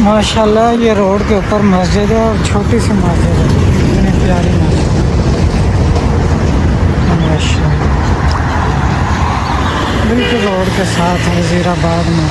माशाल्लाह ये रोड के ऊपर मस्जिद है और छोटी सी मस्जिद है, इतनी प्यारी मस्जिद है माशाल्लाह। बिल्कुल रोड के साथ वजीराबाद में।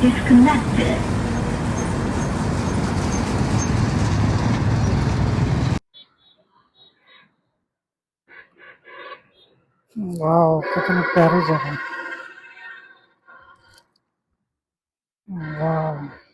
Disconnected. वाह कितनी प्यारी जगह। वाह